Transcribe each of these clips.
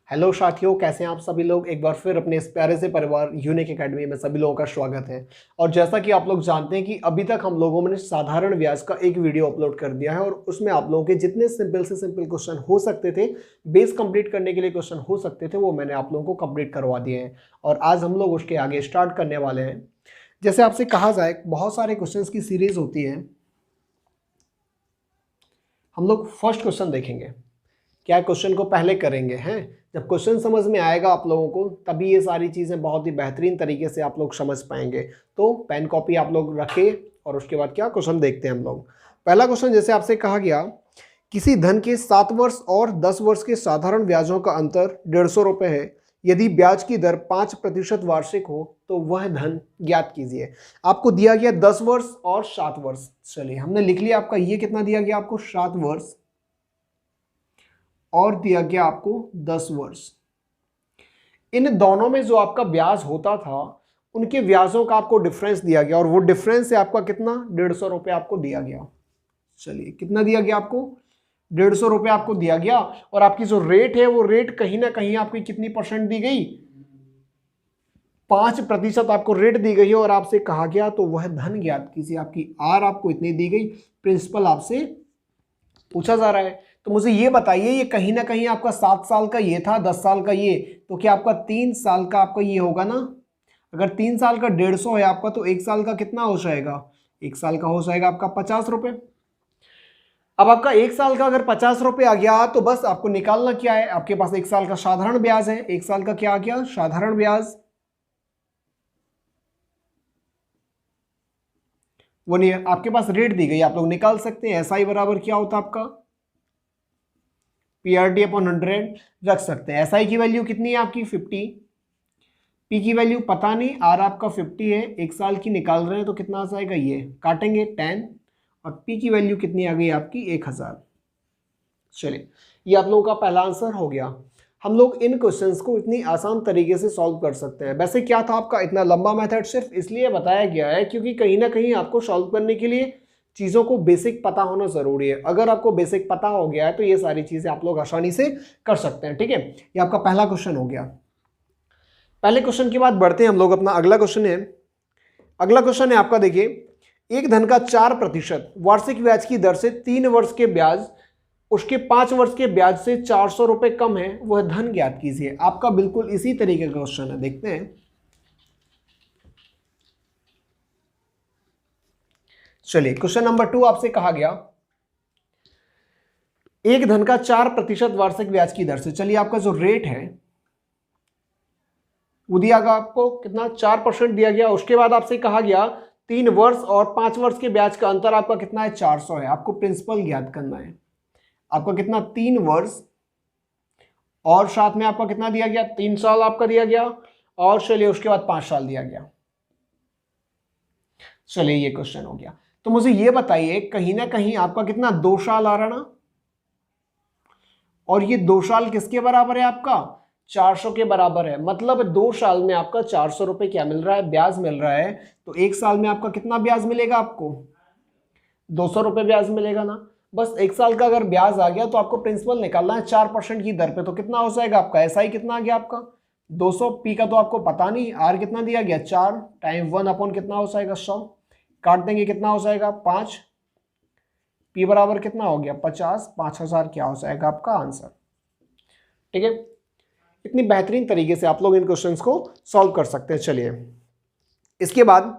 Hello साथियों, कैसे हैं आप सभी लोग। एक बार फिर अपने इस प्यारे से परिवार यूनिक एकेडमी में सभी लोगों का स्वागत है। और जैसा कि आप लोग जानते हैं कि अभी तक हम लोगों ने साधारण व्याज का एक वीडियो अपलोड कर दिया है और उसमें आप लोगों के जितने सिंपल से सिंपल क्वेश्चन हो सकते थे, बेस कंप्लीट करने के लिए क्वेश्चन हो सकते थे, वो मैंने आप लोगों को कंप्लीट करवा दिए हैं। और आज हम लोग उसके आगे स्टार्ट करने वाले हैं। जैसे आपसे कहा जाए, बहुत सारे क्वेश्चन की सीरीज होती है। हम लोग फर्स्ट क्वेश्चन देखेंगे। क्या क्वेश्चन को पहले करेंगे हैं। जब क्वेश्चन समझ में आएगा आप लोगों को, तभी ये सारी चीज़ें बहुत ही बेहतरीन तरीके से आप लोग समझ पाएंगे। तो पेन कॉपी आप लोग रखें और उसके बाद क्या क्वेश्चन देखते हैं हम लोग। पहला क्वेश्चन जैसे आपसे कहा गया, किसी धन के 7 वर्ष और 10 वर्ष के साधारण ब्याजों का अंतर 150 रुपये है। यदि ब्याज की दर 5% वार्षिक हो तो वह धन ज्ञात कीजिए। आपको दिया गया 10 वर्ष और 7 वर्ष। चलिए हमने लिख लिया। आपका ये कितना दिया गया आपको, 7 वर्ष, और दिया गया आपको 10 वर्ष। इन दोनों में जो आपका ब्याज होता था, उनके ब्याजों का आपको डिफरेंस दिया गया और वो डिफरेंस से आपका कितना, 150 रुपये आपको दिया गया। चलिए कितना दिया गया आपको, 150 रुपये आपको दिया गया। और आपकी जो रेट है, वो रेट कहीं ना कहीं आपकी कितनी परसेंट दी गई, 5% आपको रेट दी गई है। और आपसे कहा गया तो वह धन ज्ञात कीजिए। आपकी आर आपको इतनी दी गई, प्रिंसिपल आपसे पूछा जा रहा है। तो मुझे ये बताइए, ये कहीं ना कहीं आपका 7 साल का ये था, 10 साल का ये, तो क्या आपका 3 साल का आपका ये होगा ना। अगर 3 साल का 150 है आपका, तो 1 साल का कितना हो जाएगा, 1 साल का हो जाएगा आपका 50 रुपये। अब आपका 1 साल का अगर 50 रुपये आ गया, तो बस आपको निकालना क्या है, आपके पास 1 साल का साधारण ब्याज है। 1 साल का क्या आ गया, साधारण ब्याज। वो नहीं है, आपके पास रेट दी गई, आप लोग निकाल सकते हैं। SI बराबर क्या होता है आपका, PRT अपॉन 100 रख सकते हैं। SI की वैल्यू कितनी है आपकी, 50। P की वैल्यू पता नहीं, R आपका 50 है, 1 साल की निकाल रहे हैं तो कितना आ जाएगा, ये काटेंगे 10, और P की वैल्यू कितनी आ गई आपकी, 1000। चलिए ये आप लोगों का पहला आंसर हो गया। हम लोग इन क्वेश्चंस को इतनी आसान तरीके से सॉल्व कर सकते हैं। वैसे क्या था आपका इतना लंबा मेथड, सिर्फ इसलिए बताया गया है क्योंकि कहीं ना कहीं आपको सॉल्व करने के लिए चीज़ों को बेसिक पता होना ज़रूरी है। अगर आपको बेसिक पता हो गया है तो ये सारी चीज़ें आप लोग आसानी से कर सकते हैं। ठीक है, ये आपका पहला क्वेश्चन हो गया। पहले क्वेश्चन के बाद बढ़ते हैं हम लोग, अपना अगला क्वेश्चन है। अगला क्वेश्चन है आपका, देखिए, एक धन का 4% वार्षिक ब्याज की दर से 3 वर्ष के ब्याज उसके 5 वर्ष के ब्याज से 400 रुपये कम है, वह धन ज्ञात कीजिए। आपका बिल्कुल इसी तरीके का क्वेश्चन है, देखते हैं। चलिए क्वेश्चन नंबर 2 आपसे कहा गया, एक धन का 4% वार्षिक ब्याज की दर से। चलिए आपका जो रेट है वो दिया गया आपको कितना, 4% दिया गया। उसके बाद आपसे कहा गया 3 वर्ष और 5 वर्ष के ब्याज का अंतर आपका कितना है, 400 है। आपको प्रिंसिपल ज्ञात करना है। आपका कितना, 3 वर्ष, और साथ में आपका कितना दिया गया, 3 साल आपका दिया गया, और चलिए उसके बाद 5 साल दिया गया। चलिए ये क्वेश्चन हो गया। तो मुझे ये बताइए, कहीं ना कहीं आपका कितना, 2 साल आ रहा ना, और ये 2 साल किसके बराबर है आपका, 400 के बराबर है। मतलब 2 साल में आपका 400 रुपये क्या मिल रहा है, ब्याज मिल रहा है। तो 1 साल में आपका कितना ब्याज मिलेगा, आपको 200 रुपये ब्याज मिलेगा ना। बस 1 साल का अगर ब्याज आ गया तो आपको प्रिंसिपल निकालना है 4% की दर पे। तो कितना हो जाएगा आपका, SI कितना आ गया आपका 200, P का तो आपको पता नहीं, R कितना दिया गया 4 टाइम 1 अपॉन कितना हो जाएगा 100, काट देंगे कितना हो जाएगा 5, P बराबर कितना हो गया 50, 5000 क्या हो जाएगा आपका आंसर। ठीक है, इतनी बेहतरीन तरीके से आप लोग इन क्वेश्चंस को सॉल्व कर सकते हैं। चलिए इसके बाद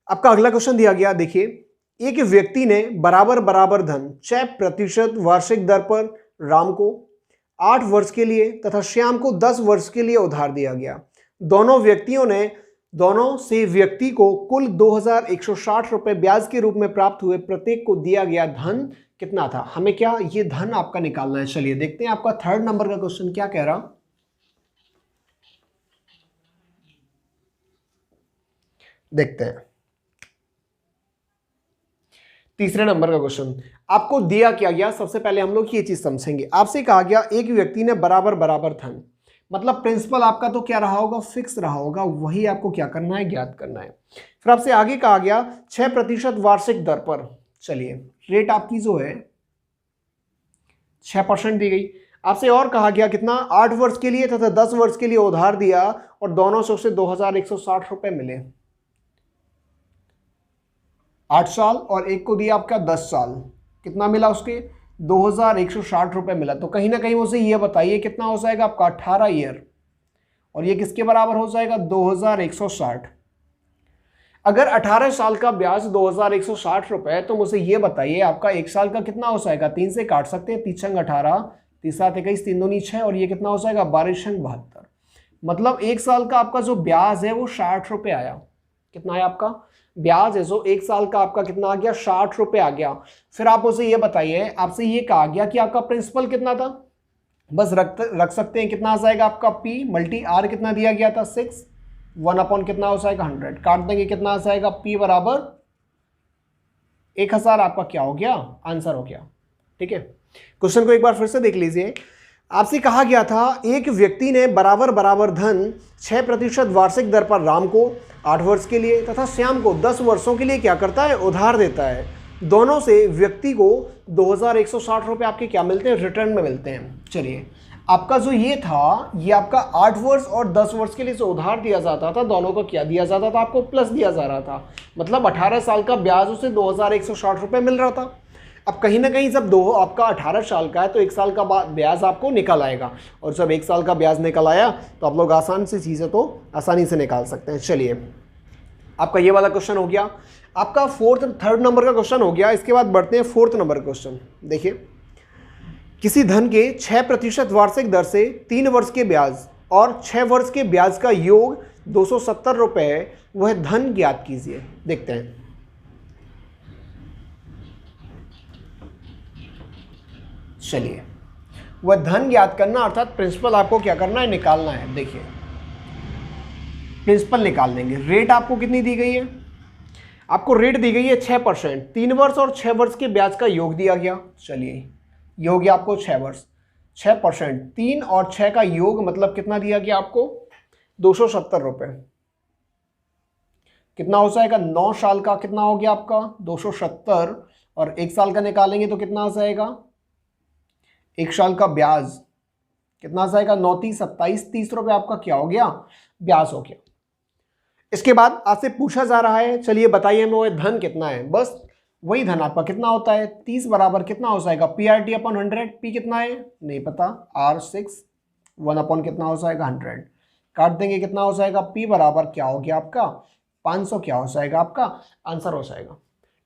आपका अगला क्वेश्चन दिया गया, देखिए, एक व्यक्ति ने बराबर बराबर धन 6% वार्षिक दर पर राम को 8 वर्ष के लिए तथा श्याम को 10 वर्ष के लिए उधार दिया गया। दोनों से व्यक्ति को कुल 2160 रुपये ब्याज के रूप में प्राप्त हुए। प्रत्येक को दिया गया धन कितना था। हमें क्या, ये धन आपका निकालना है। चलिए देखते हैं आपका 3rd नंबर का क्वेश्चन क्या कह रहा, देखते हैं। 3रे नंबर का क्वेश्चन आपको दिया क्या गया, सबसे पहले हम लोग ये चीज समझेंगे। आपसे कहा गया एक व्यक्ति ने बराबर बराबर धन मतलब प्रिंसिपल आपका तो क्या रहा होगा, फिक्स रहा होगा, वही आपको क्या करना है, ज्ञात करना है। फिर आपसे आगे कहा गया 6% वार्षिक दर पर। चलिए रेट आपकी जो है 6% दी गई। आपसे और कहा गया कितना, 8 वर्ष के लिए तथा 10 वर्ष के लिए उधार दिया और दोनों से उसे 2160 रुपए मिले। 8 साल और एक को दिया आपका 10 साल, कितना मिला उसके, 2160 रुपए मिला। तो कहीं ना कहीं मुझे ये बताइए कितना हो जाएगा आपका 18 ईयर, और ये किसके बराबर हो जाएगा 2160। अगर 18 साल का ब्याज 2160 रुपए, तो मुझे ये बताइए आपका एक साल का कितना हो जाएगा, 3 से काट सकते हैं, 3 छंग 18, 3 7 21, 3 दूनी 6, और ये कितना हो जाएगा 12 छंग 72। मतलब एक साल का आपका जो ब्याज है वो 60 रुपए आया। कितना है आपका ब्याज है जो एक साल का आपका कितना आ गया, 60 रुपए आ गया। फिर आप उसे ये बताइए, आपसे ये कहा गया कि आपका प्रिंसिपल कितना था, बस रख सकते हैं, कितना आ जाएगा आपका P मल्टी R, कितना दिया गया था 6, 1 अपॉन कितना हो जाएगा 100, काट देंगे कितना आ जाएगा P बराबर 1000, आपका क्या हो गया, आंसर हो गया। ठीक है, क्वेश्चन को एक बार फिर से देख लीजिए। आपसे कहा गया था एक व्यक्ति ने बराबर बराबर धन 6% वार्षिक दर पर राम को 8 वर्ष के लिए तथा श्याम को 10 वर्षों के लिए क्या करता है, उधार देता है। दोनों से व्यक्ति को 2160 रुपए आपके क्या मिलते हैं, रिटर्न में मिलते हैं। चलिए आपका जो ये था, ये आपका 8 वर्ष और 10 वर्ष के लिए जो उधार दिया जाता था, दोनों को क्या दिया जाता था, आपको प्लस दिया जा रहा था। मतलब 18 साल का ब्याज उसे 2160 रुपए मिल रहा था। अब कहीं ना कहीं जब आपका 18 साल का है तो एक साल का ब्याज आपको निकल आएगा, और जब एक साल का ब्याज निकल आया तो आप लोग आसान सी चीज़ें तो आसानी से निकाल सकते हैं। चलिए आपका ये वाला क्वेश्चन हो गया, आपका थर्ड नंबर का क्वेश्चन हो गया। इसके बाद बढ़ते हैं 4th नंबर क्वेश्चन। देखिए, किसी धन के 6% वार्षिक दर से 3 वर्ष के ब्याज और 6 वर्ष के ब्याज का योग 270 रुपए है, वह धन ज्ञात कीजिए। देखते हैं। चलिए वह धन ज्ञात करना, अर्थात प्रिंसिपल आपको क्या करना है, निकालना है। देखिए प्रिंसिपल निकाल देंगे। रेट आपको कितनी दी गई है, आपको रेट दी गई है 6%, 3 वर्ष और 6 वर्ष के ब्याज का योग दिया गया। चलिए ये हो गया आपको 6 वर्ष, 6%, 3 और 6 का योग मतलब कितना दिया गया आपको, 270 रुपए। कितना हो जाएगा, 9 साल का कितना हो गया आपका 270, और एक साल का निकालेंगे तो कितना आ जाएगा, एक साल का ब्याज कितना आ जाएगा, 9 30 27, 30 रुपए आपका क्या हो गया, ब्याज हो गया। इसके बाद आपसे पूछा जा रहा है, चलिए बताइए हमें वो धन कितना है। बस वही धन आपका कितना होता है, 30 बराबर कितना हो जाएगा, PRT अपॉन 100। P कितना है नहीं पता, R6, 1 अपॉन कितना हो जाएगा 100, काट देंगे कितना हो जाएगा, P बराबर क्या हो गया आपका 500, क्या हो जाएगा आपका आंसर हो जाएगा।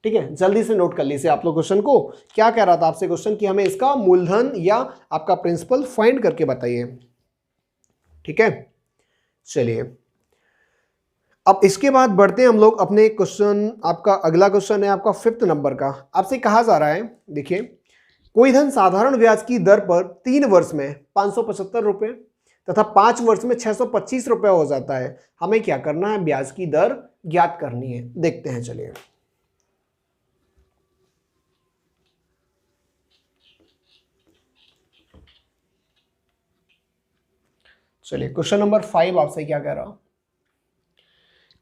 ठीक है, जल्दी से नोट कर लीजिए आप लोग क्वेश्चन को। क्या कह रहा था आपसे क्वेश्चन कि हमें इसका मूलधन या आपका प्रिंसिपल फाइंड करके बताइए। ठीक है, चलिए अब इसके बाद बढ़ते हैं हम लोग अपने क्वेश्चन। आपका अगला क्वेश्चन है आपका 5th नंबर का। आपसे कहा जा रहा है, देखिए, कोई धन साधारण ब्याज की दर पर 3 वर्ष में 575 रुपए तथा 5 वर्ष में 625 रुपए हो जाता है। हमें क्या करना है, ब्याज की दर ज्ञात करनी है। देखते हैं, चलिए चलिए क्वेश्चन नंबर 5 आपसे क्या कह रहा,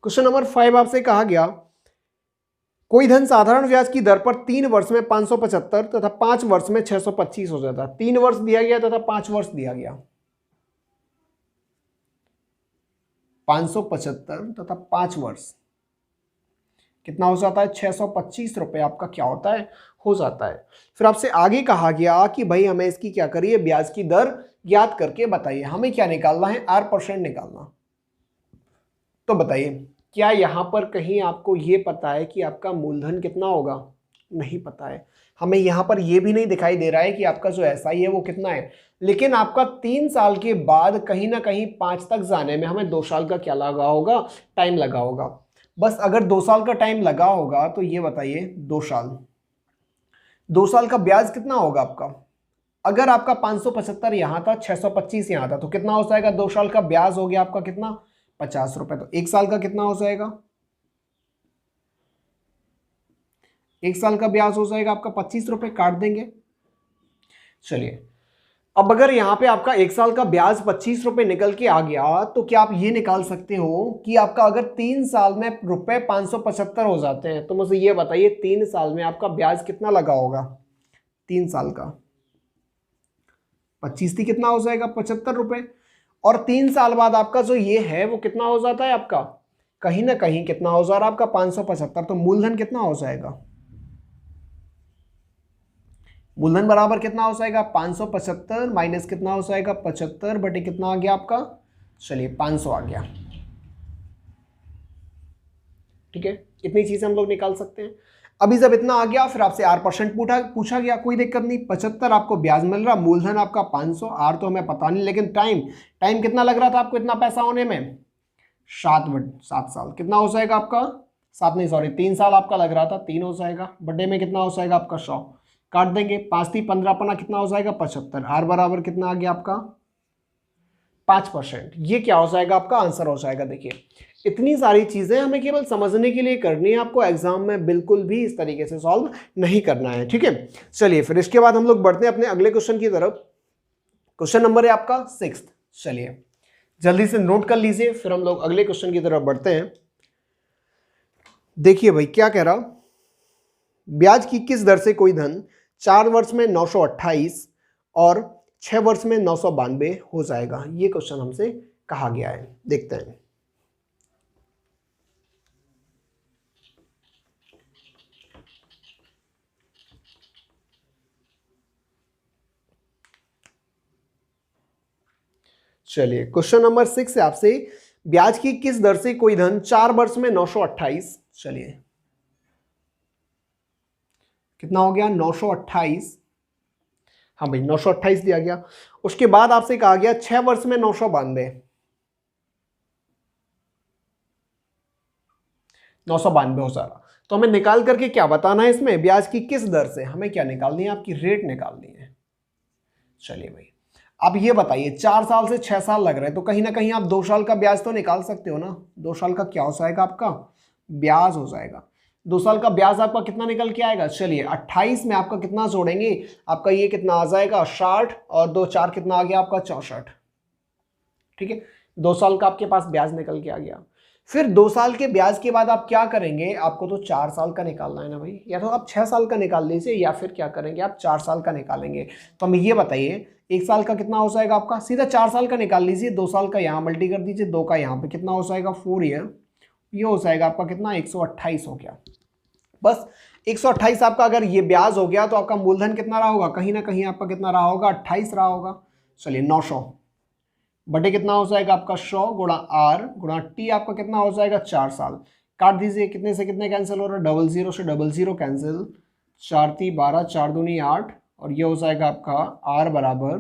क्वेश्चन नंबर 5 आपसे कहा गया कोई धन साधारण ब्याज की दर पर 3 वर्ष में 575 तथा 5 वर्ष में 625 हो जाता है। 3 वर्ष दिया गया तथा 5 वर्ष दिया गया, 575 तथा 5 वर्ष कितना हो जाता है, 625 रुपए आपका क्या होता है, हो जाता है। फिर आपसे आगे कहा गया कि भाई हमें इसकी क्या करिए, ब्याज की दर ज्ञात करके बताइए। हमें क्या निकालना है, R% निकालना। तो बताइए क्या यहां पर कहीं आपको ये पता है कि आपका मूलधन कितना होगा, नहीं पता है। हमें यहां पर ये भी नहीं दिखाई दे रहा है कि आपका जो SI है वो कितना है, लेकिन आपका 3 साल के बाद कहीं ना कहीं 5 तक जाने में हमें 2 साल का क्या लगा होगा, टाइम लगा होगा। बस अगर 2 साल का टाइम लगा होगा तो ये बताइए 2 साल, 2 साल का ब्याज कितना होगा आपका। अगर आपका 575 यहां था, 625 यहां था, तो कितना हो जाएगा, 2 साल का ब्याज हो गया आपका कितना, 50 रुपए। तो एक साल का कितना हो जाएगा, एक साल का ब्याज हो जाएगा आपका 25 रुपए, काट देंगे। चलिए अब अगर यहाँ पे आपका 1 साल का ब्याज 25 रुपए निकल के आ गया तो क्या आप ये निकाल सकते हो कि आपका अगर 3 साल में रुपए 575 हो जाते हैं तो मुझे ये बताइए 3 साल में आपका ब्याज कितना लगा होगा? 3 साल का 25 थी, कितना हो जाएगा? 75 रुपए। और 3 साल बाद आपका जो ये है वो कितना हो जाता है आपका? कहीं ना कहीं कितना हो जा रहा है आपका? 575। तो मूलधन कितना हो जाएगा? मूलधन बराबर कितना हो जाएगा? 575 माइनस कितना हो जाएगा? 75 बटे कितना आ गया आपका? चलिए 500 आ गया। ठीक है, इतनी चीजें हम लोग निकाल सकते हैं। अभी जब इतना आ गया फिर आपसे आर परसेंट पूछा गया, कोई दिक्कत नहीं। 75 आपको ब्याज मिल रहा, मूलधन आपका 500, आर तो हमें पता नहीं, लेकिन टाइम टाइम कितना लग रहा था आपको इतना पैसा होने में? 7 साल। कितना हो जाएगा आपका? 7 नहीं सॉरी 3 साल आपका लग रहा था, 3 हो जाएगा। बड्डे में कितना हो जाएगा आपका? 100 काट देंगे, 5 थी 15 पना कितना हो जाएगा? 75। आर बराबर कितना आ गया आपका? 5%। ये क्या हो जाएगा आपका? आंसर हो जाएगा। देखिए इतनी सारी चीजें हमें केवल समझने के लिए करनी है, आपको एग्जाम में बिल्कुल भी इस तरीके से सॉल्व नहीं करना है। ठीक है, चलिए फिर इसके बाद हम लोग बढ़ते हैं अपने अगले क्वेश्चन की तरफ। क्वेश्चन नंबर है आपका 6। चलिए जल्दी से नोट कर लीजिए, फिर हम लोग अगले क्वेश्चन की तरफ बढ़ते हैं। देखिए भाई क्या कह रहा, ब्याज की किस दर से कोई धन 4 वर्ष में 928 और 6 वर्ष में 992 हो जाएगा? ये क्वेश्चन हमसे कहा गया है, देखते हैं। चलिए क्वेश्चन नंबर 6 है आपसे, ब्याज की किस दर से कोई धन 4 वर्ष में 928, चलिए कितना हो गया? 928। हाँ भाई 928 दिया गया। उसके बाद आपसे कहा गया 6 वर्ष में 992, 992 हो सारा। तो हमें निकाल करके क्या बताना है इसमें? ब्याज की किस दर से हमें क्या निकालनी है? आपकी रेट निकालनी है। चलिए भाई अब ये बताइए 4 साल से 6 साल लग रहे हैं तो कहीं ना कहीं आप 2 साल का ब्याज तो निकाल सकते हो ना। 2 साल का क्या हो जाएगा आपका? ब्याज हो जाएगा। 2 साल का ब्याज आपका कितना निकल के आएगा? चलिए 28 में आपका कितना जोड़ेंगे? आपका ये कितना आ जाएगा? 60 और 2 4 कितना आ गया आपका? 64। ठीक है, 2 साल का आपके पास ब्याज निकल के आ गया। फिर 2 साल के ब्याज के बाद आप क्या करेंगे? आपको तो 4 साल का निकालना है ना भाई, या तो आप 6 साल का निकाल लीजिए या फिर क्या करेंगे आप 4 साल का निकालेंगे। तो हमें ये बताइए 1 साल का कितना हो जाएगा आपका? सीधा 4 साल का निकाल लीजिए, 2 साल का यहाँ मल्टी कर दीजिए, 2 का यहाँ पे कितना हो जाएगा? 4 ईयर। ये हो जाएगा आपका कितना? 128 हो गया। बस 128 आपका अगर ये ब्याज हो गया तो आपका मूलधन कितना रहा होगा? कहीं ना कहीं आपका कितना रहा होगा? 28 रहा होगा। चलिए 900 बटे कितना हो जाएगा आपका? 100 गुणा आर गुणा टी, आपका कितना हो जाएगा? 4 साल। काट दीजिए, कितने से कितने कैंसिल हो रहा है? 00 से 00 कैंसिल, 4 × 12, 4 दूनी 8, और ये हो जाएगा आपका आर बराबर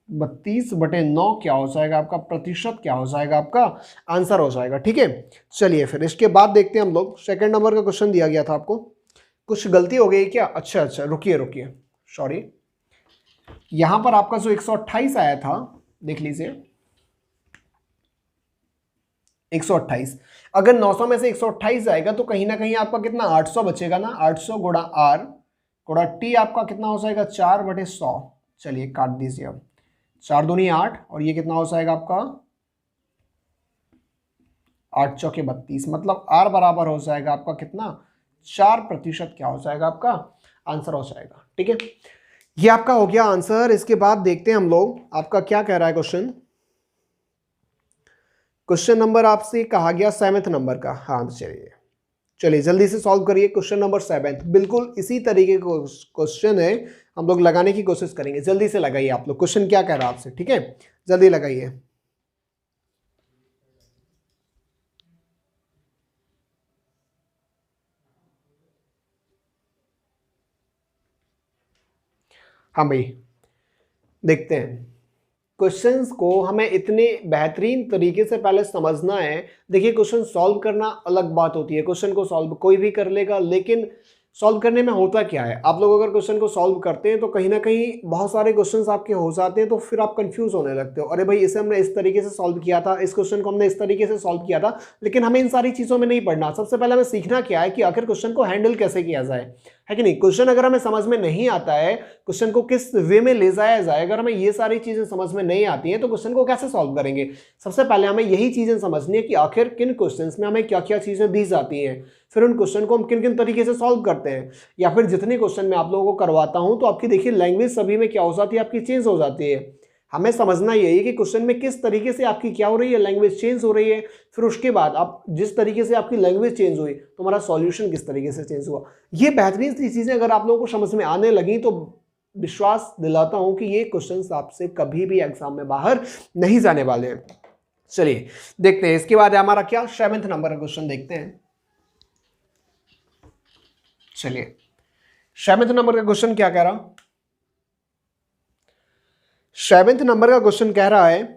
32/9। क्या हो जाएगा आपका? प्रतिशत क्या हो जाएगा आपका? आंसर हो जाएगा। ठीक है, चलिए फिर इसके बाद देखते हैं हम लोग। सेकंड नंबर का क्वेश्चन दिया गया था आपको, कुछ गलती हो गई क्या? अच्छा रुकिए सॉरी, यहां पर आपका जो 128 आया था देख लीजिए, 128 अगर 900 में से 128 जाएगा तो कहीं ना कहीं आपका कितना? 800 बचेगा ना। 800 गुणा आर गुणा टी, आपका कितना हो जाएगा? 4/100। चलिए काट दीजिए, अब 4 दूनी 8 और ये कितना हो जाएगा आपका? 8 चौके 32, मतलब आर बराबर हो जाएगा आपका कितना? 4%। क्या हो जाएगा आपका? आंसर हो जाएगा। ठीक है, ये आपका हो गया आंसर। इसके बाद देखते हैं हम लोग आपका क्या कह रहा है क्वेश्चन। क्वेश्चन नंबर आपसे कहा गया 7th नंबर का। हाँ चलिए जल्दी से सॉल्व करिए। क्वेश्चन नंबर 7 बिल्कुल इसी तरीके का क्वेश्चन है, हम लोग लगाने की कोशिश करेंगे। जल्दी से लगाइए आप लोग, क्वेश्चन क्या कह रहा है आपसे। ठीक है, जल्दी लगाइए। हाँ भाई देखते हैं क्वेश्चंस को, हमें इतने बेहतरीन तरीके से पहले समझना है। देखिए क्वेश्चन सॉल्व करना अलग बात होती है, क्वेश्चन को सॉल्व कोई भी कर लेगा, लेकिन सॉल्व करने में होता क्या है, आप लोग अगर क्वेश्चन को सॉल्व करते हैं तो कहीं ना कहीं बहुत सारे क्वेश्चंस आपके हो जाते हैं, तो फिर आप कंफ्यूज होने लगते हो। अरे भाई इसे हमने इस तरीके से सॉल्व किया था, इस क्वेश्चन को हमने इस तरीके से सॉल्व किया था, लेकिन हमें इन सारी चीज़ों में नहीं पढ़ना। सबसे पहले हमें सीखना क्या है कि आखिर क्वेश्चन को हैंडल कैसे किया जाए। है कि नहीं। क्वेश्चन अगर हमें समझ में नहीं आता है, क्वेश्चन को किस वे में ले जाया जाए, अगर हमें ये सारी चीजें समझ में नहीं आती हैं तो क्वेश्चन को कैसे सॉल्व करेंगे। सबसे पहले हमें यही चीजें समझनी है कि आखिर किन क्वेश्चंस में हमें क्या क्या चीजें दी जाती हैं, फिर उन क्वेश्चन को हम किन किन तरीके से सॉल्व करते हैं। या फिर जितने क्वेश्चन मैं आप लोगों को करवाता हूं तो आपकी देखिए लैंग्वेज सभी में क्या हो जाती है, आपकी चेंज हो जाती है। हमें समझना यही है कि क्वेश्चन में किस तरीके से आपकी क्या हो रही है, लैंग्वेज चेंज हो रही है, फिर उसके बाद आप जिस तरीके से आपकी लैंग्वेज चेंज हुई तो हमारा सॉल्यूशन किस तरीके से चेंज हुआ। ये बेहतरीन सी चीजें अगर आप लोगों को समझ में आने लगी तो विश्वास दिलाता हूं कि ये क्वेश्चंस आपसे कभी भी एग्जाम में बाहर नहीं जाने वाले हैं। चलिए देखते हैं, इसके बाद हमारा क्या 7th नंबर का क्वेश्चन देखते हैं। चलिए 7th नंबर का क्वेश्चन क्या कह रहा, 7th नंबर का क्वेश्चन कह रहा है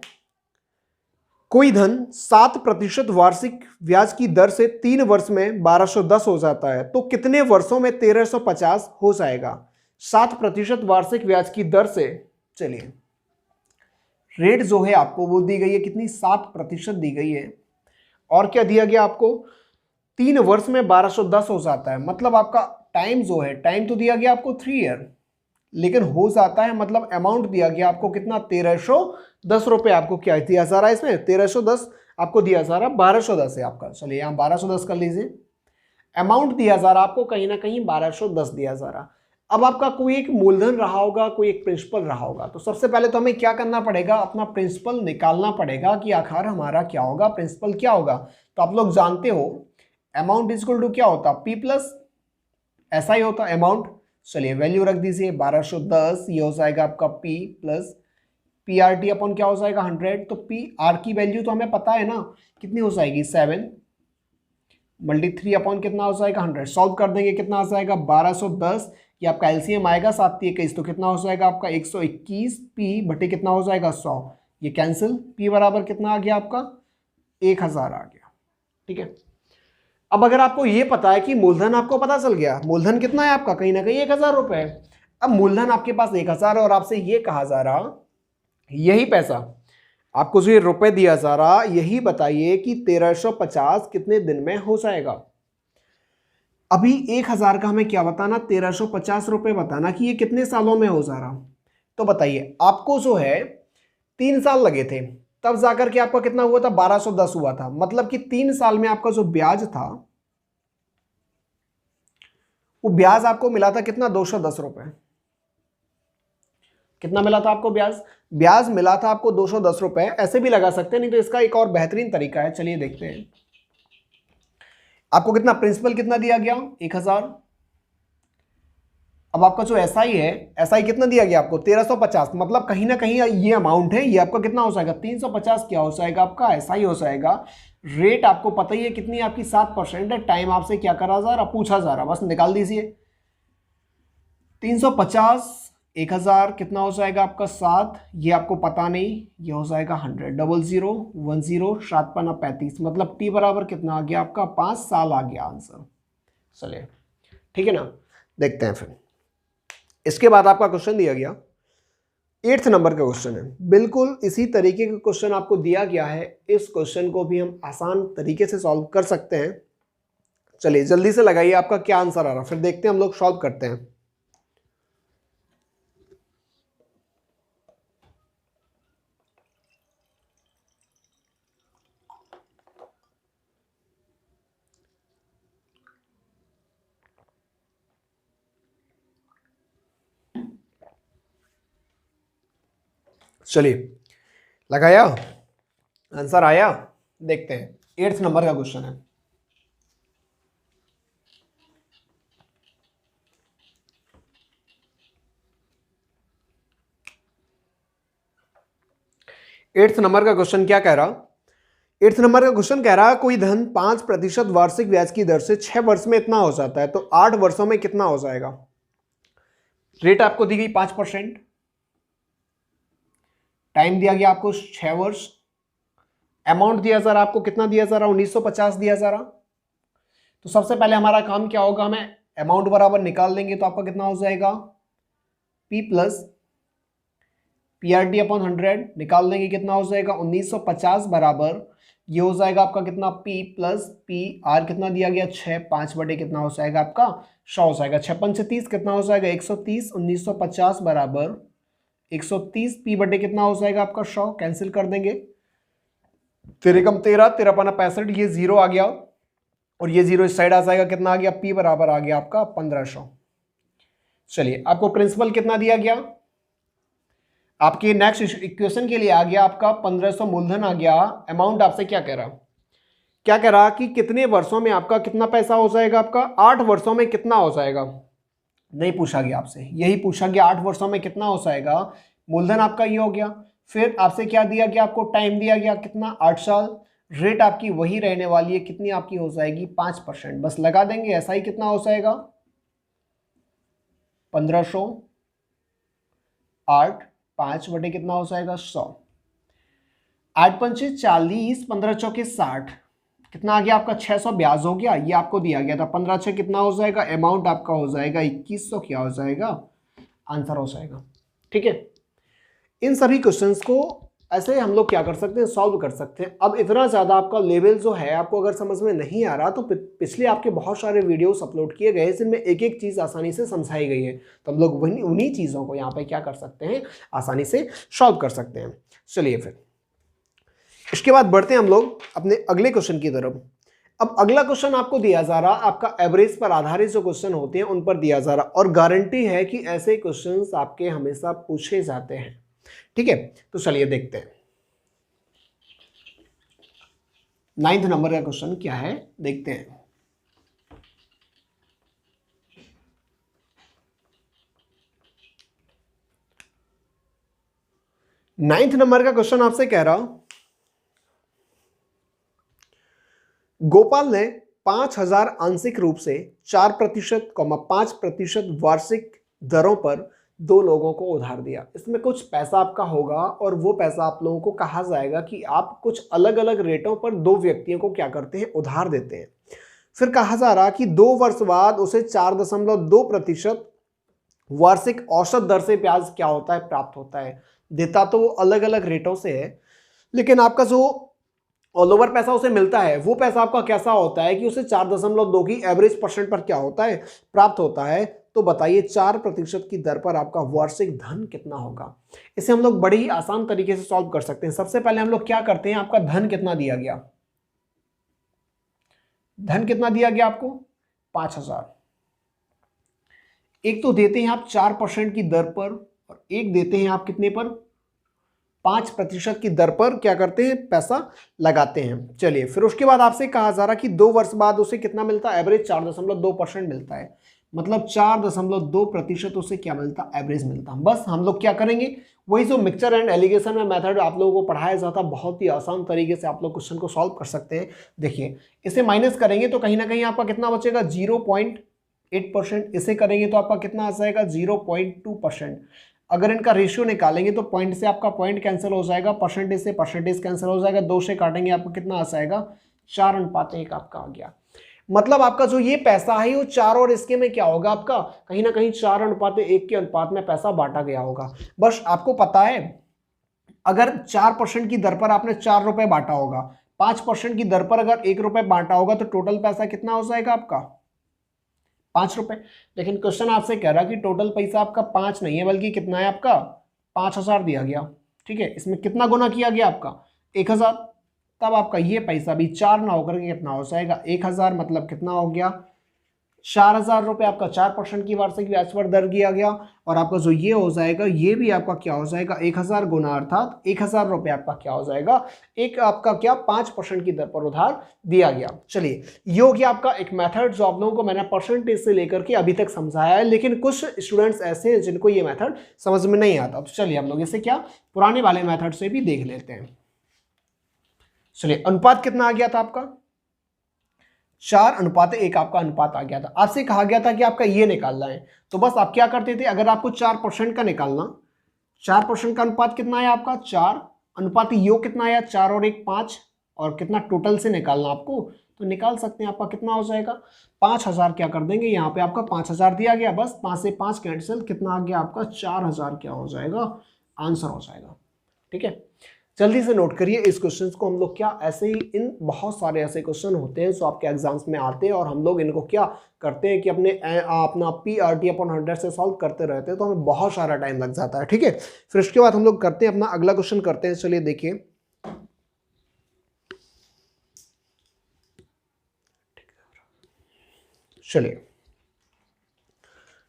कोई धन 7% वार्षिक ब्याज की दर से 3 वर्ष में 1210 हो जाता है तो कितने वर्षों में 1350 हो जाएगा। 7% वार्षिक ब्याज की दर से, चलिए रेट जो है आपको वो दी गई है कितनी, 7% दी गई है, और क्या दिया गया आपको, 3 वर्ष में 1210 हो जाता है। मतलब आपका टाइम जो है, टाइम तो दिया गया आपको 3 ईयर, लेकिन हो जाता है मतलब अमाउंट दिया गया आपको कितना, 1310 रुपये आपको क्या दिया जा रहा है इसमें, 1310 आपको दिया जा रहा है, 1210 है आपका। चलिए यहाँ 1210 कर लीजिए, अमाउंट दिया जा रहा आपको कहीं ना कहीं 1210 दिया जा रहा। अब आपका कोई एक मूलधन रहा होगा, कोई एक प्रिंसिपल रहा होगा, तो सबसे पहले तो हमें क्या करना पड़ेगा, अपना प्रिंसिपल निकालना पड़ेगा कि आखिर हमारा क्या होगा, प्रिंसिपल क्या होगा। तो आप लोग जानते हो अमाउंट इज इक्वल टू क्या होता, पी प्लस ऐसा ही होता अमाउंट। चलिए वैल्यू रख दीजिए 1210, ये हो जाएगा आपका P plus P R T अपन क्या हो जाएगा 100। तो पी आर की वैल्यू तो हमें पता है ना कितनी हो जाएगी, 7 मल्टी 3 अपॉन कितना हो जाएगा 100। सॉल्व कर देंगे कितना आ जाएगा 1210, ये आपका एलसीएम आएगा 7 21, तो कितना हो जाएगा आपका 121 पी बटे कितना हो जाएगा 100, ये कैंसिल, पी बराबर कितना आ गया आपका 1000 आ गया। ठीक है, अब अगर आपको ये पता है कि मूलधन आपको पता चल गया, मूलधन कितना है आपका कहीं ना कहीं 1000 रुपए। अब मूलधन आपके पास 1000 है और आपसे ये कहा जा रहा, यही पैसा आपको जो ये रुपए दिया जा रहा, यही बताइए कि 1350 कितने दिन में हो जाएगा। अभी 1000 का हमें क्या बताना, 1350 रुपए बताना कि ये कितने सालों में हो जा रहा। तो बताइए आपको जो है 3 साल लगे थे, तब जाकर के आपका कितना हुआ था 1210 हुआ था। मतलब कि 3 साल में आपका जो ब्याज था वो ब्याज आपको मिला था कितना 210 रुपए। कितना मिला था आपको ब्याज, ब्याज मिला था आपको 210 रुपए। ऐसे भी लगा सकते हैं, नहीं तो इसका एक और बेहतरीन तरीका है, चलिए देखते हैं। आपको कितना प्रिंसिपल कितना दिया गया 1000। अब आपका जो एसआई है, एसआई कितना दिया गया आपको 1350। मतलब कहीं ना कहीं ये अमाउंट है, ये आपका कितना हो जाएगा 350 क्या हो जाएगा आपका एसआई हो जाएगा। रेट आपको पता ही है कितनी आपकी 7% है। टाइम आपसे क्या करा जा रहा, पूछा जा रहा, बस निकाल दीजिए 350 1000 कितना हो जाएगा आपका 7, ये आपको पता नहीं, ये हो जाएगा 100 00 10 7 5 35। मतलब टी बराबर कितना आ गया आपका 5 साल आ गया आंसर। चलिए ठीक है ना, देखते हैं फिर। इसके बाद आपका क्वेश्चन दिया गया 8th नंबर का क्वेश्चन है, बिल्कुल इसी तरीके का क्वेश्चन आपको दिया गया है। इस क्वेश्चन को भी हम आसान तरीके से सॉल्व कर सकते हैं। चलिए जल्दी से लगाइए आपका क्या आंसर आ रहा, फिर देखते हैं हम लोग सॉल्व करते हैं। चलिए लगाया, आंसर आया, देखते हैं 8th नंबर का क्वेश्चन है। एट्थ नंबर का क्वेश्चन क्या कह रहा, 8th नंबर का क्वेश्चन कह रहा कोई धन 5% वार्षिक ब्याज की दर से 6 वर्ष में इतना हो जाता है तो 8 वर्षों में कितना हो जाएगा। रेट आपको दी गई 5%, टाइम दिया गया आपको 6 वर्ष, अमाउंट दिया जा रहा आपको कितना दिया जा रहा 1950 दिया जा रहा। तो सबसे पहले हमारा काम क्या होगा, हमें अमाउंट बराबर निकाल देंगे तो आपका कितना हो जाएगा P प्लस PRT अपॉन 100 निकाल देंगे कितना हो जाएगा 1950 बराबर ये हो जाएगा आपका कितना P प्लस पी आर कितना दिया गया 6, 5 बटे कितना हो जाएगा आपका 100 हो जाएगा। 6 पंचे 30 कितना हो जाएगा 130, 1950 बराबर 130 P बटे कितना हो जाएगा आपका 100, कैंसिल कर देंगे। 13 कम 13, 13 पाना 65, ये जीरो आ गया और ये जीरो इस साइड आ जाएगा, कितना आ गया P बराबर आ गया आपका 1500। चलिए आपको प्रिंसिपल कितना दिया गया, आपके नेक्स्ट इक्वेशन के लिए आ गया आपका 1500 मूलधन आ गया। अमाउंट आपसे क्या कह रहा कि कितने वर्षों में आपका कितना पैसा हो जाएगा, आपका 8 वर्षों में कितना हो जाएगा, नहीं पूछा गया आपसे, यही पूछा गया 8 वर्षों में कितना हो जाएगा। मूलधन आपका ये हो गया, फिर आपसे क्या दिया गया, आपको टाइम दिया गया कितना 8 साल, रेट आपकी वही रहने वाली है, कितनी आपकी हो जाएगी 5%, बस लगा देंगे। ऐसा ही कितना हो जाएगा 1500 8 5 बटे कितना हो जाएगा 100, 8 पंचे 40, 15 चौके 60, कितना आ गया आपका 600 ब्याज हो गया, ये आपको दिया गया था। 15 6 कितना हो जाएगा, अमाउंट आपका हो जाएगा 2100 क्या हो जाएगा, आंसर हो जाएगा। ठीक है, इन सभी क्वेश्चंस को ऐसे हम लोग क्या कर सकते हैं, सॉल्व कर सकते हैं। अब इतना ज़्यादा आपका लेवल जो है आपको अगर समझ में नहीं आ रहा तो पिछले आपके बहुत सारे वीडियोस अपलोड किए गए जिनमें एक एक चीज़ आसानी से समझाई गई है, तो हम लोग उन्हीं चीज़ों को यहाँ पे क्या कर सकते हैं, आसानी से सॉल्व कर सकते हैं। चलिए फिर इसके बाद बढ़ते हैं हम लोग अपने अगले क्वेश्चन की तरफ। अब अगला क्वेश्चन आपको दिया जा रहा, आपका एवरेज पर आधारित जो क्वेश्चन होते हैं उन पर दिया जा रहा, और गारंटी है कि ऐसे क्वेश्चंस आपके हमेशा पूछे जाते हैं। ठीक है, तो चलिए देखते हैं 9th नंबर का क्वेश्चन क्या है, देखते हैं। नाइन्थ नंबर का क्वेश्चन आपसे कह रहा, गोपाल ने 5000 आंशिक रूप से 4% 5% वार्षिक दरों पर 2 लोगों को उधार दिया। इसमें कुछ पैसा आपका होगा और वो पैसा आप लोगों को कहा जाएगा कि आप कुछ अलग अलग रेटों पर 2 व्यक्तियों को क्या करते हैं, उधार देते हैं। फिर कहा जा रहा कि 2 वर्ष बाद उसे 4.2% वार्षिक औसत दर से ब्याज क्या होता है, प्राप्त होता है। देता तो वो अलग अलग रेटों से है, लेकिन आपका जो ऑल ओवर पैसा उसे मिलता है वो पैसा आपका कैसा होता है कि उसे 4.2 की एवरेज परसेंट पर क्या होता है, प्राप्त होता है। तो बताइए 4% की दर पर आपका वार्षिक धन कितना होगा। इसे हम लोग बड़ी ही आसान तरीके से सॉल्व कर सकते हैं। सबसे पहले हम लोग क्या करते हैं, आपका धन कितना दिया गया, धन कितना दिया गया आपको 5000। एक तो देते हैं आप 4% की दर पर और एक देते हैं आप कितने पर, 5% की दर पर क्या करते हैं, पैसा लगाते हैं। चलिए फिर उसके बाद आपसे कहा जा रहा कि 2 वर्ष बाद उसे कितना मिलता है, एवरेज 4.2% मिलता है, मतलब 4.2% उसे क्या मिलता, एवरेज मिलता। बस हम लोग क्या करेंगे, वही जो मिक्सचर एंड एलिगेशन में मेथड आप लोगों को पढ़ाया जाता, बहुत ही आसान तरीके से आप लोग क्वेश्चन को सॉल्व कर सकते हैं। देखिए इसे माइनस करेंगे तो कहीं ना कहीं आपका कितना बचेगा 0.8%, इसे करेंगे तो आपका कितना आ जाएगा 0.2%। अगर इनका रेशियो निकालेंगे तो पॉइंट से आपका पॉइंट कैंसिल हो जाएगा, परसेंटेज से परसेंटेज कैंसिल हो जाएगा, 2 से काटेंगे आपको कितना आ जाएगा 4:1 आपका आ गया। मतलब आपका जो ये पैसा है वो 4 और इसके में क्या होगा, आपका कहीं ना कहीं 4:1 के अनुपात में पैसा बांटा गया होगा। बस आपको पता है अगर 4% की दर पर आपने 4 रुपए बांटा होगा, 5% की दर पर अगर 1 रुपए बांटा होगा तो टोटल पैसा कितना हो जाएगा आपका 5 रुपए। लेकिन क्वेश्चन आपसे कह रहा कि टोटल पैसा आपका 5 नहीं है बल्कि कितना है आपका 5000 दिया गया। ठीक है, इसमें कितना गुना किया गया आपका 1000, तब आपका ये पैसा भी 4 ना होकर के कितना हो जाएगा 1000, मतलब कितना हो गया 4000 रुपये आपका 4% की वार्षिक ब्याज पर दर किया गया। और आपका जो ये हो जाएगा ये भी आपका क्या हो जाएगा 1000 गुना, अर्थात 1000 रुपये आपका क्या हो जाएगा, एक आपका क्या 5% की दर पर उधार दिया गया। चलिए ये हो गया आपका एक मेथड जो आप लोगों को मैंने परसेंटेज से लेकर के अभी तक समझाया है, लेकिन कुछ स्टूडेंट्स ऐसे हैं जिनको ये मेथड समझ में नहीं आता। तो चलिए हम लोग इसे क्या पुराने वाले मेथड से भी देख लेते हैं। चलिए अनुपात कितना आ गया था आपका 4:1 आपका अनुपात आ गया था। आपसे कहा गया था कि आपका ये निकालना है, तो बस आप क्या करते थे, अगर आपको 4% का निकालना, 4% का अनुपात कितना है आपका 4, अनुपात योग कितना आया 4 और 1 5, और कितना टोटल से निकालना आपको तो निकाल सकते हैं। आपका कितना हो जाएगा 5000, क्या कर देंगे यहाँ पे आपका 5000 दिया गया, बस 5 से 5 कैंसिल, कितना आ गया आपका 4000 क्या हो जाएगा आंसर हो जाएगा। ठीक है, जल्दी से नोट करिए इस क्वेश्चन को। हम लोग क्या ऐसे ही इन बहुत सारे ऐसे क्वेश्चन होते हैं जो आपके एग्जाम्स में आते हैं और हम लोग इनको क्या करते हैं कि अपना PRT/100 से सॉल्व करते रहते हैं, तो हमें बहुत सारा टाइम लग जाता है। ठीक है, फिर उसके बाद हम लोग करते हैं अपना अगला क्वेश्चन करते हैं। चलिए देखिए, चलिए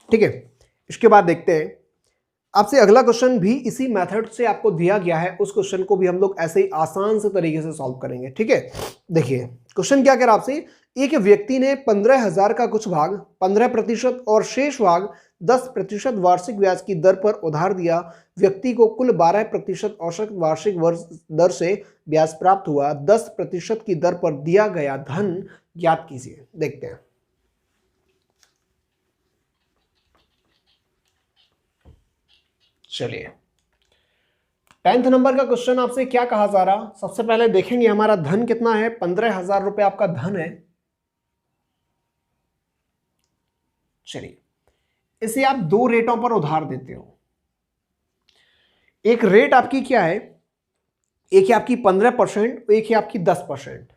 ठीक है, इसके बाद देखते हैं आपसे अगला क्वेश्चन भी इसी मेथड से आपको दिया गया है। उस क्वेश्चन को भी हम लोग ऐसे ही आसान से तरीके से सॉल्व करेंगे। ठीक है, देखिए क्वेश्चन क्या कह रहा है आपसे, एक व्यक्ति ने 15,000 का कुछ भाग 15% और शेष भाग 10% वार्षिक ब्याज की दर पर उधार दिया। व्यक्ति को कुल 12% औसत वार्षिक दर से ब्याज प्राप्त हुआ। 10% की दर पर दिया गया धन ज्ञात कीजिए। देखते हैं, चलिए 10th नंबर का क्वेश्चन आपसे क्या कहा जा रहा। सबसे पहले देखेंगे हमारा धन कितना है, 15,000 रुपए आपका धन है। चलिए, इसे आप दो रेटों पर उधार देते हो। एक रेट आपकी क्या है, एक है आपकी 15%, एक है आपकी 10%।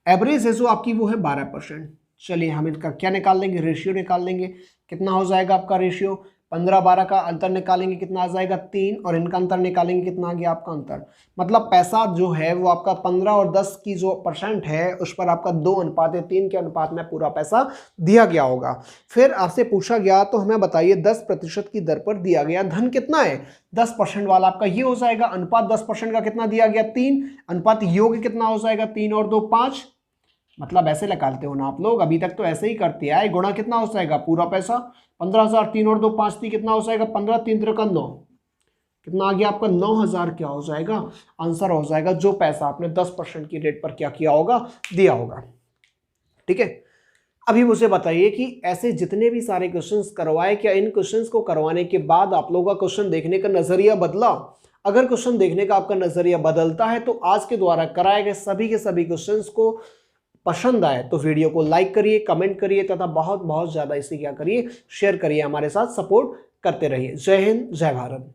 एवरेज है जो आपकी वो है 12%। चलिए हम इनका क्या निकाल लेंगे, रेशियो निकाल लेंगे। कितना हो जाएगा आपका रेशियो, 15-12 का अंतर निकालेंगे कितना आ जाएगा 3, और इनका अंतर निकालेंगे कितना आ गया आपका अंतर। मतलब पैसा जो है वो आपका 15 और 10 की जो % है उस पर आपका 2:3 के अनुपात में पूरा पैसा दिया गया होगा। फिर आपसे पूछा गया तो हमें बताइए 10% की दर पर दिया गया धन कितना है। 10% वाला आपका ये हो जाएगा, अनुपात 10% का कितना दिया गया 3, अनुपात योग कितना हो जाएगा 3 और 2 5। मतलब ऐसे निकालते हो ना आप लोग, अभी तक तो ऐसे ही करते आए। गुणा कितना हो जाएगा पूरा पैसा, 15,000, 3 और 2 5 थी, कितना हो जाएगा 15, 3 3 9, कितना आ गया आपका 9,000 क्या हो जाएगा आंसर हो जाएगा, जो पैसा आपने 10% की रेट पर क्या किया होगा, दिया होगा। ठीक है, अभी मुझे बताइए कि ऐसे जितने भी सारे क्वेश्चंस करवाए, क्या इन क्वेश्चंस को करवाने के बाद आप लोगों का क्वेश्चन देखने का नजरिया बदला। अगर क्वेश्चन देखने का आपका नजरिया बदलता है तो आज के द्वारा कराए गए सभी के सभी क्वेश्चंस को पसंद आए तो वीडियो को लाइक करिए, कमेंट करिए तथा बहुत बहुत ज्यादा इसे क्या करिए, शेयर करिए, हमारे साथ सपोर्ट करते रहिए। जय हिंद, जय भारत।